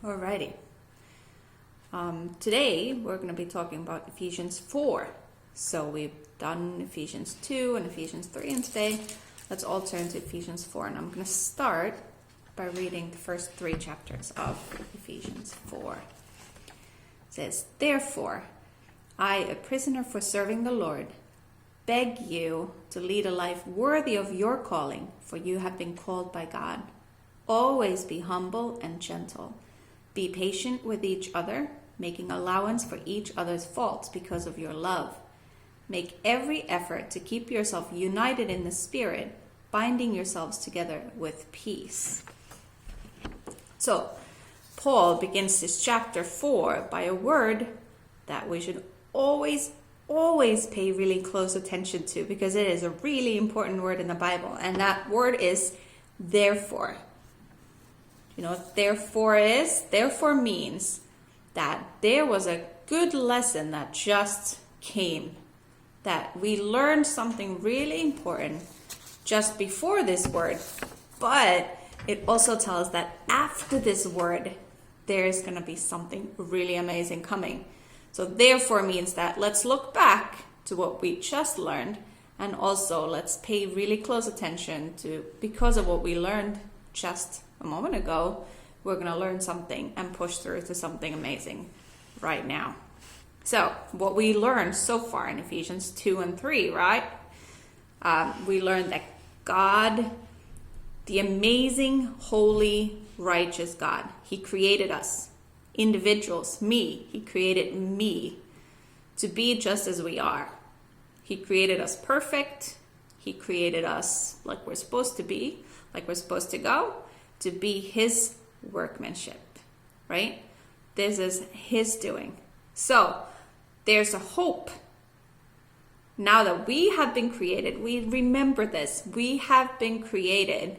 Alrighty. Today we're going to be talking about Ephesians 4. So we've done Ephesians 2 and Ephesians 3, and today let's all turn to Ephesians 4. And I'm going to start by reading the first 3 chapters of Ephesians 4. It says, "Therefore, I, a prisoner for serving the Lord, beg you to lead a life worthy of your calling, for you have been called by God. Always be humble and gentle. Be patient with each other, making allowance for each other's faults because of your love. Make every effort to keep yourself united in the Spirit, binding yourselves together with peace." So, Paul begins this chapter 4 by a word that we should always pay really close attention to, because it is a really important word in the Bible, and that word is therefore. You know what therefore is? Therefore means that there was a good lesson that just came, that we learned something really important just before this word, but it also tells that after this word, there is going to be something really amazing coming. So therefore means that let's look back to what we just learned, and also let's pay really close attention to, because of what we learned just a moment ago, we're going to learn something and push through to something amazing right now. So what we learned so far in Ephesians 2 and 3, right? We learned that God, the amazing, holy, righteous God, He created us, individuals, me. He created me to be just as we are. He created us perfect. He created us like we're supposed to be, like we're supposed to go, to be His workmanship, right? This is His doing. So there's a hope. Now that we have been created, we remember this. We have been created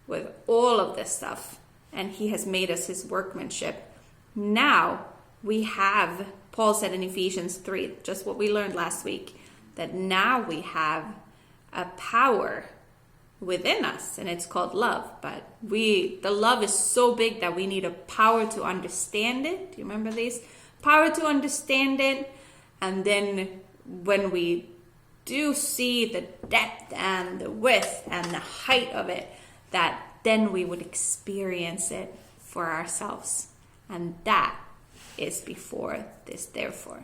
with all of this stuff, and He has made us His workmanship. Now we have, Paul said in Ephesians 3, just what we learned last week, that now we have a power within us, and it's called love. But the love is so big that we need a power to understand it. Do you remember these? Power to understand it. And then when we do see the depth and the width and the height of it, that then we would experience it for ourselves. And that is before this therefore.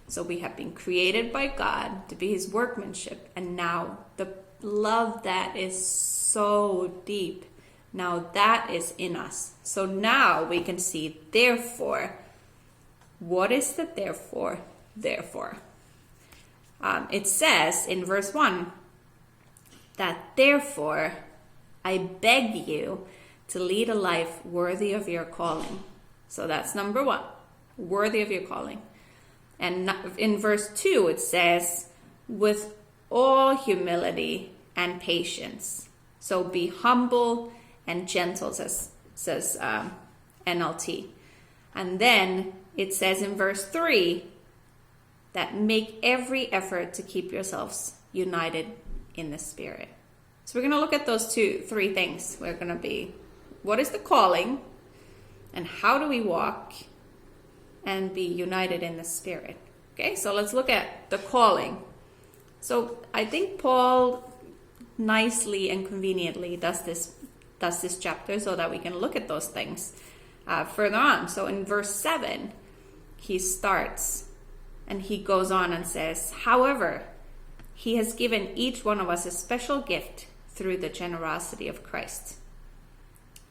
So we have been created by God to be His workmanship, and now the love that is so deep, now that is in us. So now we can see therefore. What is the therefore? Therefore. It says in verse 1 that therefore I beg you to lead a life worthy of your calling. So that's number 1, worthy of your calling. And in verse 2 it says, with all humility and patience. So be humble and gentle, says NLT. And then it says in verse 3 that make every effort to keep yourselves united in the Spirit. So we're going to look at those 3 things. We're going to be, what is the calling, and how do we walk and be united in the Spirit? Okay, so let's look at the calling. So I think Paul nicely and conveniently does this chapter so that we can look at those things further on. So in verse 7, he starts and he goes on and says, however, He has given each one of us a special gift through the generosity of Christ.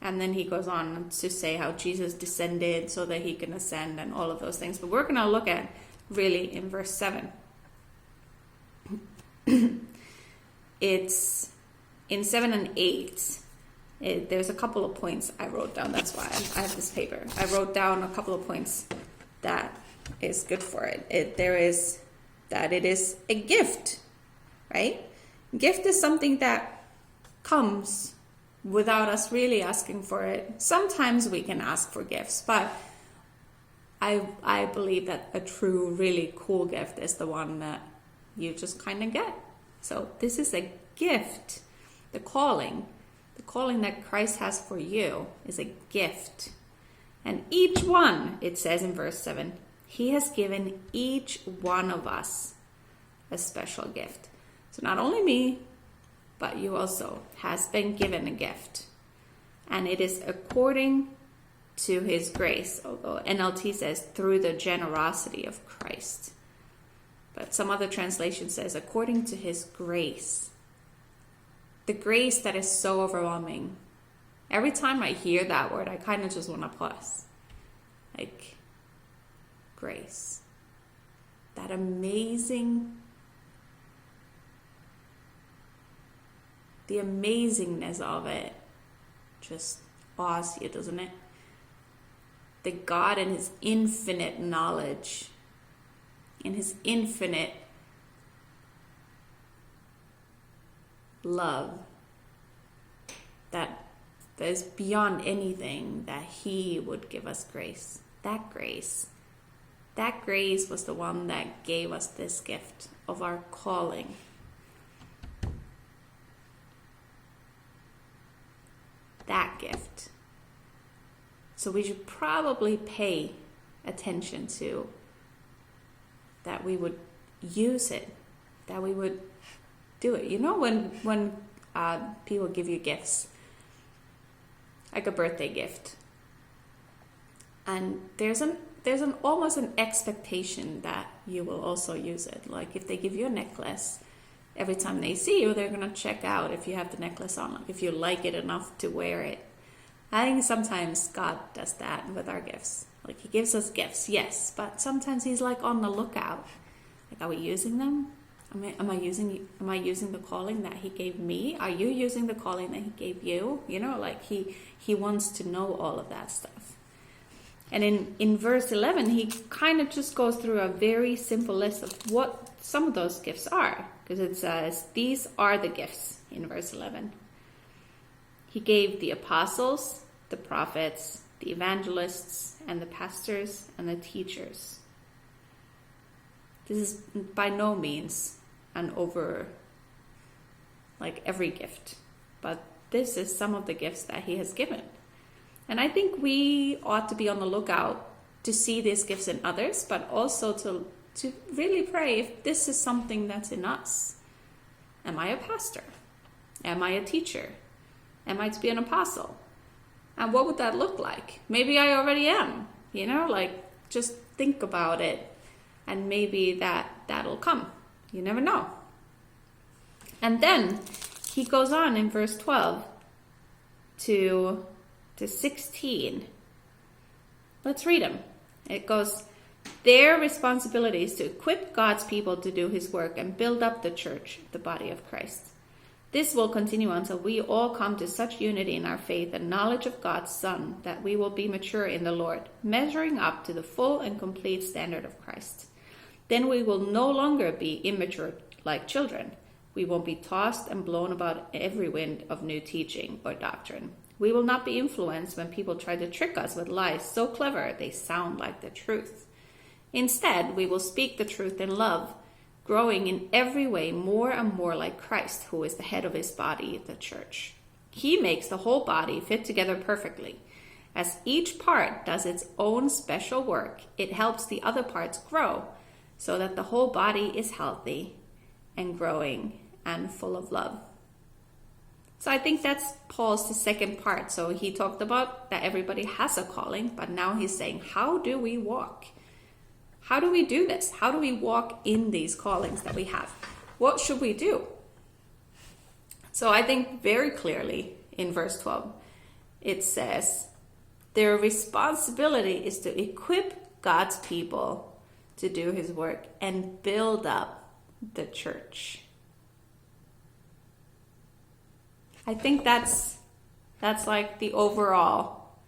And then he goes on to say how Jesus descended so that He can ascend and all of those things. But we're going to look at really in verse 7. It's in 7 and 8. There's a couple of points I wrote down. That's why I have this paper. I wrote down a couple of points that is good for it. There is that it is a gift, right? Gift is something that comes without us really asking for it. Sometimes we can ask for gifts, but I believe that a true, really cool gift is the one that you just kind of get. So this is a gift. The calling that Christ has for you is a gift. And each one, it says in verse 7, he has given each one of us a special gift. So not only me, but you also has been given a gift. And it is according to his grace, although NLT says through the generosity of Christ. But some other translation says according to his grace. The grace that is so overwhelming. Every time I hear that word, I kind of just want to pause. Like, grace. That amazing, the amazingness of it just awes you, doesn't it? The God in his infinite knowledge, in his infinite love, that is beyond anything, that he would give us grace. That grace was the one that gave us this gift of our calling. That gift. So we should probably pay attention to that, we would use it, that we would do it. You know, when people give you gifts, like a birthday gift, and there's an almost an expectation that you will also use it. Like if they give you a necklace, every time they see you, they're gonna check out if you have the necklace on, like if you like it enough to wear it. I think sometimes God does that with our gifts. Like he gives us gifts, yes, but sometimes he's like on the lookout. Like, are we using them? Am I using the calling that he gave me? Are you using the calling that he gave you? You know, like he wants to know all of that stuff. And in verse 11, he kind of just goes through a very simple list of what some of those gifts are. Because it says, these are the gifts in verse 11. He gave the apostles, the prophets, the evangelists, and the pastors, and the teachers. This is by no means an over, like every gift. But this is some of the gifts that he has given. And I think we ought to be on the lookout to see these gifts in others, but also to really pray if this is something that's in us. Am I a pastor? Am I a teacher? Am I to be an apostle? And what would that look like? Maybe I already am, you know, like just think about it and maybe that'll come. You never know. And then he goes on in verse 12 to 16. Let's read them. It goes, their responsibility is to equip God's people to do his work and build up the church, the body of Christ. This will continue until we all come to such unity in our faith and knowledge of God's Son that we will be mature in the Lord, measuring up to the full and complete standard of Christ. Then we will no longer be immature like children. We won't be tossed and blown about every wind of new teaching or doctrine. We will not be influenced when people try to trick us with lies so clever they sound like the truth. Instead, we will speak the truth in love, growing in every way more and more like Christ, who is the head of his body, the church. He makes the whole body fit together perfectly. As each part does its own special work, it helps the other parts grow so that the whole body is healthy and growing and full of love. So I think that's Paul's the second part. So he talked about that everybody has a calling, but now he's saying, how do we walk? How do we do this? How do we walk in these callings that we have? What should we do? So I think very clearly in verse 12, it says, their responsibility is to equip God's people to do his work and build up the church. I think that's like the overall,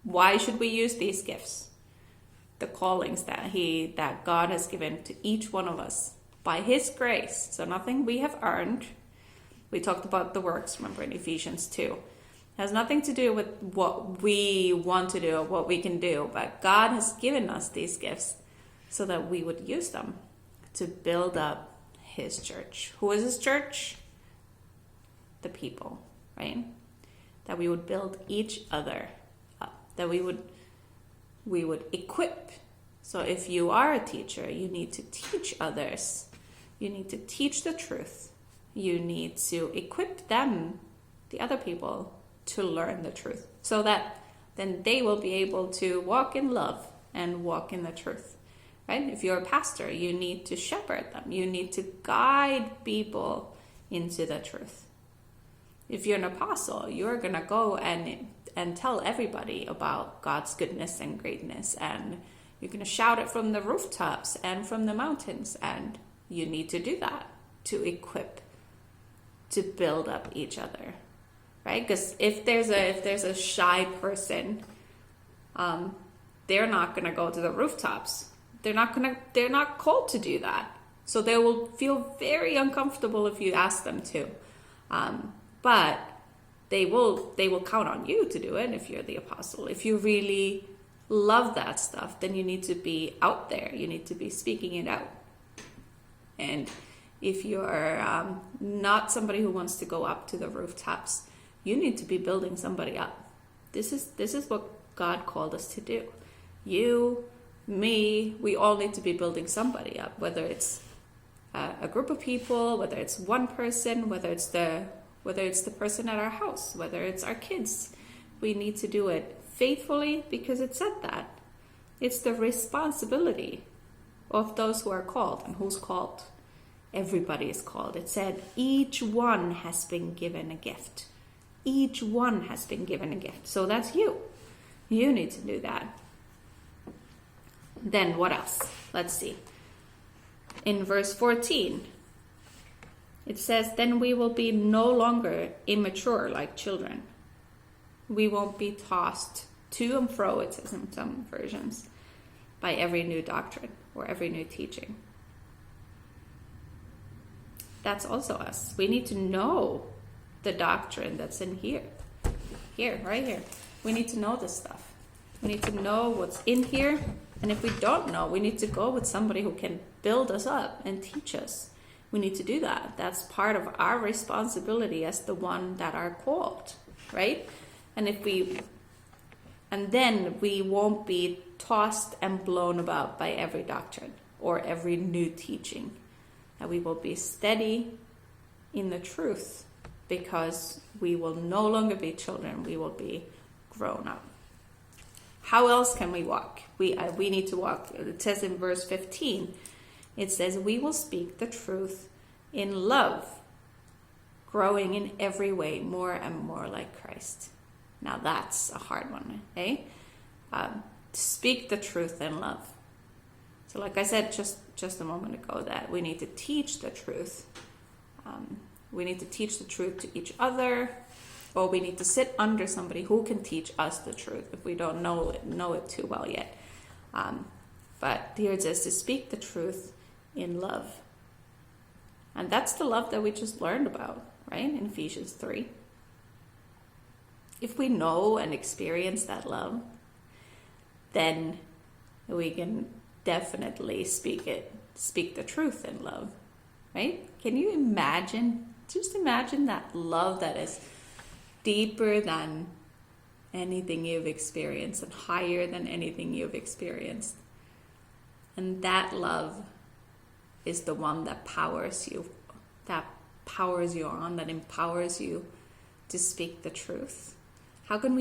why should we use these gifts? The callings that God has given to each one of us by his grace. So nothing we have earned. We talked about the works, remember, in Ephesians 2. It has nothing to do with what we want to do or what we can do, but God has given us these gifts so that we would use them to build up his church. Who is his church? The people, right? That we would build each other up. That we would we would equip. So if you are a teacher, you need to teach others. You need to teach the truth. You need to equip them, the other people, to learn the truth, so that then they will be able to walk in love and walk in the truth, right? If you're a pastor, you need to shepherd them. You need to guide people into the truth. If you're an apostle, you're going to go and tell everybody about God's goodness and greatness, and you're going to shout it from the rooftops and from the mountains, and you need to do that to equip, to build up each other, right? Because if there's a shy person, they're not going to go to the rooftops. They're not called to do that. So they will feel very uncomfortable if you ask them to. But they will count on you to do it if you're the apostle. If you really love that stuff, then you need to be out there. You need to be speaking it out. And if you're not somebody who wants to go up to the rooftops, you need to be building somebody up. This is what God called us to do. You, me, we all need to be building somebody up, whether it's a group of people, whether it's one person, whether it's the person at our house, whether it's our kids. We need to do it faithfully, because it said that. It's the responsibility of those who are called. And who's called? Everybody is called. It said each one has been given a gift. Each one has been given a gift. So that's you. You need to do that. Then what else? Let's see. In verse 14, it says, then we will be no longer immature like children. We won't be tossed to and fro, it says in some versions, by every new doctrine or every new teaching. That's also us. We need to know the doctrine that's in here. Here, right here. We need to know this stuff. We need to know what's in here. And if we don't know, we need to go with somebody who can build us up and teach us. We need to do that. That's part of our responsibility as the one that are called, right? And then we won't be tossed and blown about by every doctrine or every new teaching. And we will be steady in the truth, because we will no longer be children. We will be grown up. How else can we walk? We need to walk. It says in verse 15, it says, we will speak the truth in love, growing in every way more and more like Christ. Now that's a hard one, eh? To speak the truth in love. So like I said just a moment ago, that we need to teach the truth. We need to teach the truth to each other, or we need to sit under somebody who can teach us the truth if we don't know it too well yet. But here it says to speak the truth in love. And that's the love that we just learned about, right? In Ephesians 3. If we know and experience that love, then we can definitely speak the truth in love, right? Can you imagine, just imagine that love that is deeper than anything you've experienced and higher than anything you've experienced. And that love is the one that powers you on, that empowers you to speak the truth. How could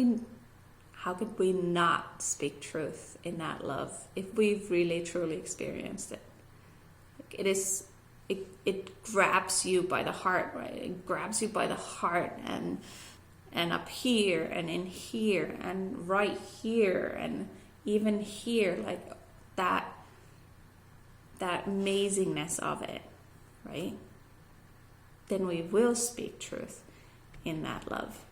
we not speak truth in that love if we've really truly experienced it? It grabs you by the heart, right? It grabs you by the heart and up here and in here and right here and even here, like that amazingness of it, right? Then we will speak truth in that love.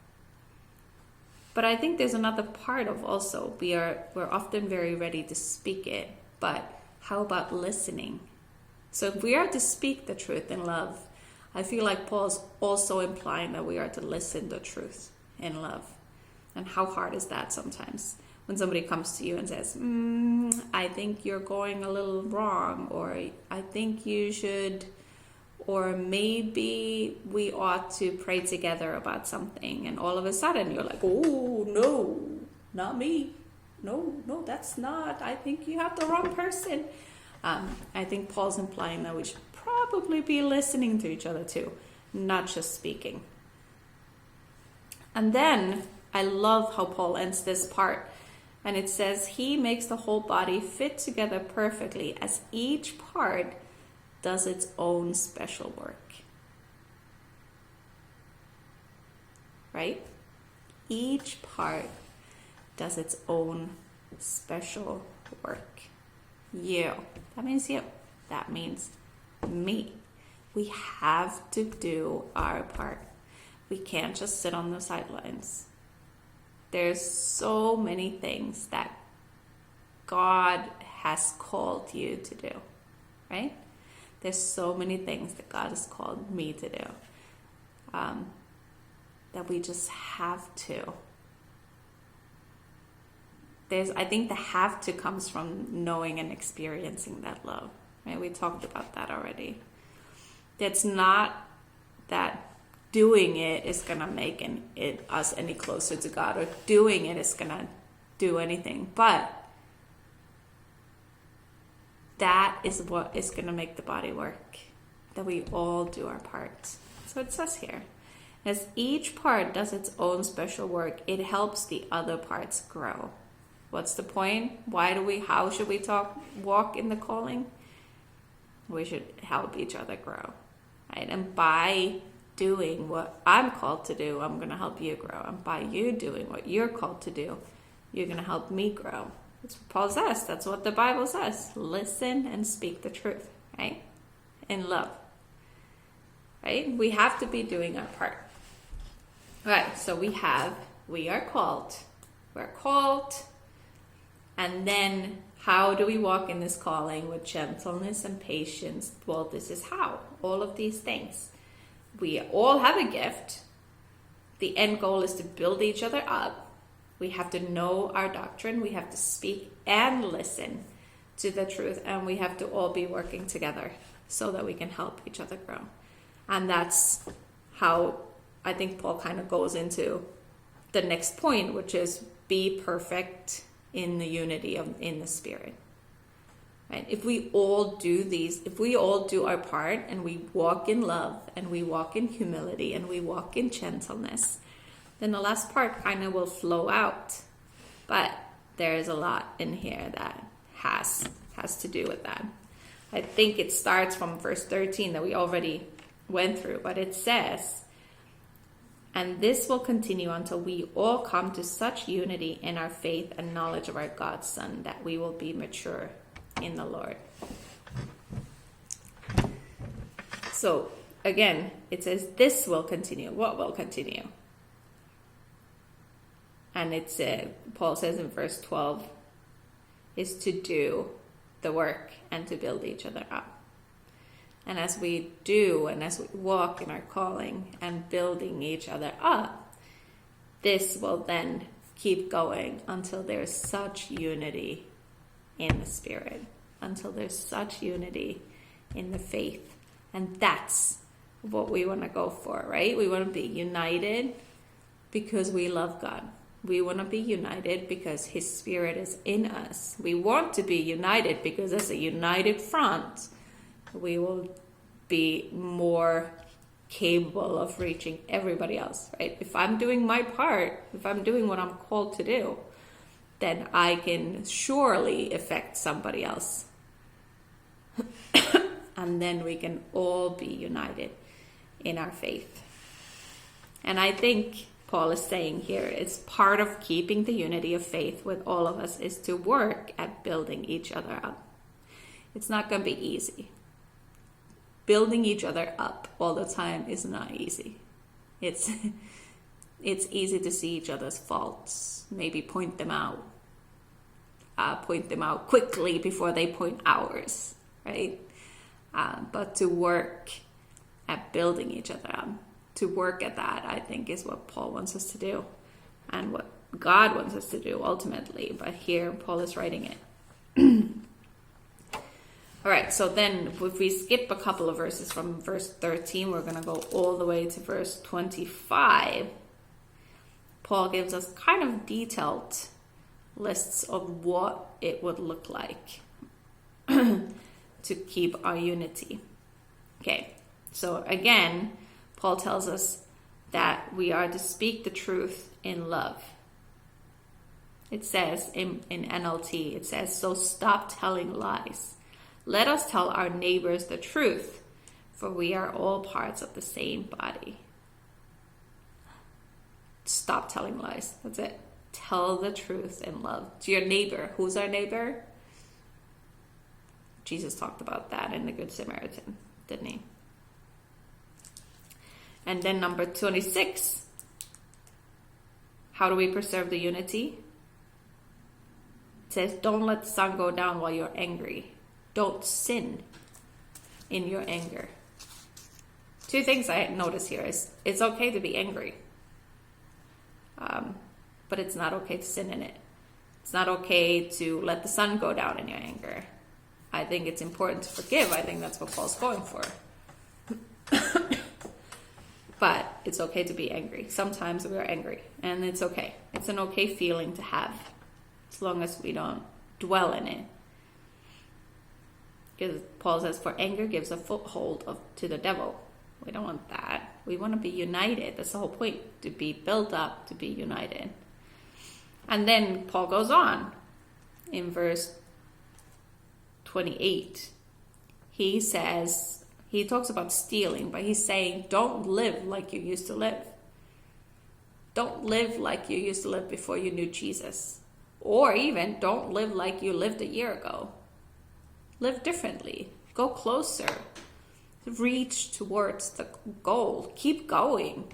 But I think there's another part of also, we're often very ready to speak it, but how about listening? So if we are to speak the truth in love, I feel like Paul's also implying that we are to listen the truth in love. And how hard is that sometimes? When somebody comes to you and says, I think you're going a little wrong, or I think you should, or maybe we ought to pray together about something. And all of a sudden you're like, oh, no, not me. no, that's not. I think you have the wrong person. I think Paul's implying that we should probably be listening to each other too, not just speaking. And then I love how Paul ends this part. And it says, he makes the whole body fit together perfectly as each part does its own special work. Right? Each part does its own special work. You. That means you. That means me. We have to do our part. We can't just sit on the sidelines. There's so many things that God has called you to do, right? There's so many things that God has called me to do, that we just have to. I think the have to comes from knowing and experiencing that love, right? We talked about that already. It's not that doing it is going to make us any closer to God, or doing it is going to do anything. But that is what is going to make the body work, that we all do our part. So it says here, as each part does its own special work, it helps the other parts grow. What's the point? How should we walk in the calling? We should help each other grow, right? And by doing what I'm called to do, I'm going to help you grow. And by you doing what you're called to do, you're going to help me grow. That's what Paul says. That's what the Bible says. Listen and speak the truth, right? In love, right? We have to be doing our part. Right, so we are called. We're called. And then how do we walk in this calling? With gentleness and patience. Well, this is how. All of these things. We all have a gift. The end goal is to build each other up. We have to know our doctrine. We have to speak and listen to the truth. And we have to all be working together so that we can help each other grow. And that's how I think Paul kind of goes into the next point, which is be perfect in the unity in the Spirit. Right? If we all do our part, and we walk in love, and we walk in humility, and we walk in gentleness, then the last part kind of will flow out. But there's a lot in here that has to do with that. I think it starts from verse 13 that we already went through, but it says, and this will continue until we all come to such unity in our faith and knowledge of our God's Son, that we will be mature in the Lord. So again, it says this will continue. What will continue? And Paul says in verse 12, is to do the work and to build each other up. And as we do, and as we walk in our calling and building each other up, this will then keep going until there's such unity in the Spirit, until there's such unity in the faith. And that's what we want to go for, right? We want to be united because we love God. We want to be united because His Spirit is in us. We want to be united because as a united front, we will be more capable of reaching everybody else, right? If I'm doing my part, if I'm doing what I'm called to do, then I can surely affect somebody else. And then we can all be united in our faith. And I think Paul is saying here, it's part of keeping the unity of faith with all of us is to work at building each other up. It's not going to be easy. Building each other up all the time is not easy. It's easy to see each other's faults, maybe point them out quickly before they point ours, right? But to work at building each other up, to work at that, I think is what Paul wants us to do, and what God wants us to do ultimately. But here Paul is writing it. All right, so then if we skip a couple of verses from verse 13, we're going to go all the way to verse 25. Paul gives us kind of detailed lists of what it would look like to keep our unity. Okay, so again, Paul tells us that we are to speak the truth in love. It says in NLT, it says, so stop telling lies. Let us tell our neighbors the truth, for we are all parts of the same body. Stop telling lies. That's it. Tell the truth in love to your neighbor. Who's our neighbor? Jesus talked about that in the Good Samaritan, didn't he? And then number 26. How do we preserve the unity? It says, don't let the sun go down while you're angry. Don't sin in your anger. Two things I notice here is it's okay to be angry. But it's not okay to sin in it. It's not okay to let the sun go down in your anger. I think it's important to forgive. I think that's what Paul's going for. But it's okay to be angry. Sometimes we're angry, and it's okay. It's an okay feeling to have, as long as we don't dwell in it. Because Paul says, for anger gives a foothold to the devil. We don't want that. We want to be united. That's the whole point, to be built up, to be united. And then Paul goes on in verse 28. He says, he talks about stealing, but he's saying, don't live like you used to live. Don't live like you used to live before you knew Jesus. Or even don't live like you lived a year ago. Live differently. Go closer. Reach towards the goal. Keep going.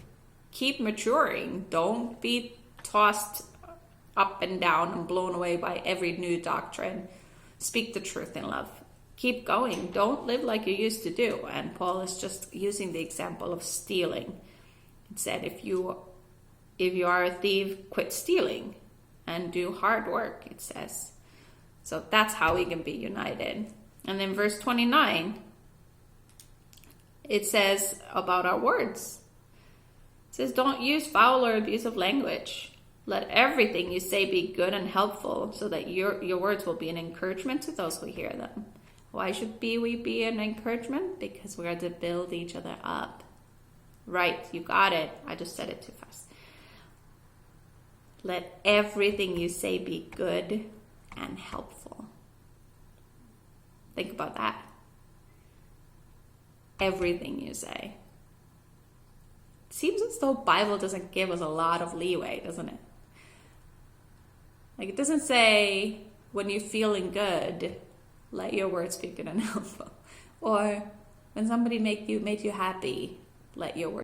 Keep maturing. Don't be tossed up and down and blown away by every new doctrine. Speak the truth in love. Keep going. Don't live like you used to do. And Paul is just using the example of stealing. It said, if you are a thief, quit stealing and do hard work, it says. So that's how we can be united. And then verse 29, it says about our words. It says, don't use foul or abusive language. Let everything you say be good and helpful, so that your words will be an encouragement to those who hear them. Why should we be an encouragement? Because we are to build each other up. Right, you got it. I just said it too fast. Let everything you say be good and helpful. Think about that. Everything you say. It seems as though the Bible doesn't give us a lot of leeway, doesn't it? Like, it doesn't say, when you're feeling good, let your words be good and helpful. Or when somebody made you happy, let your words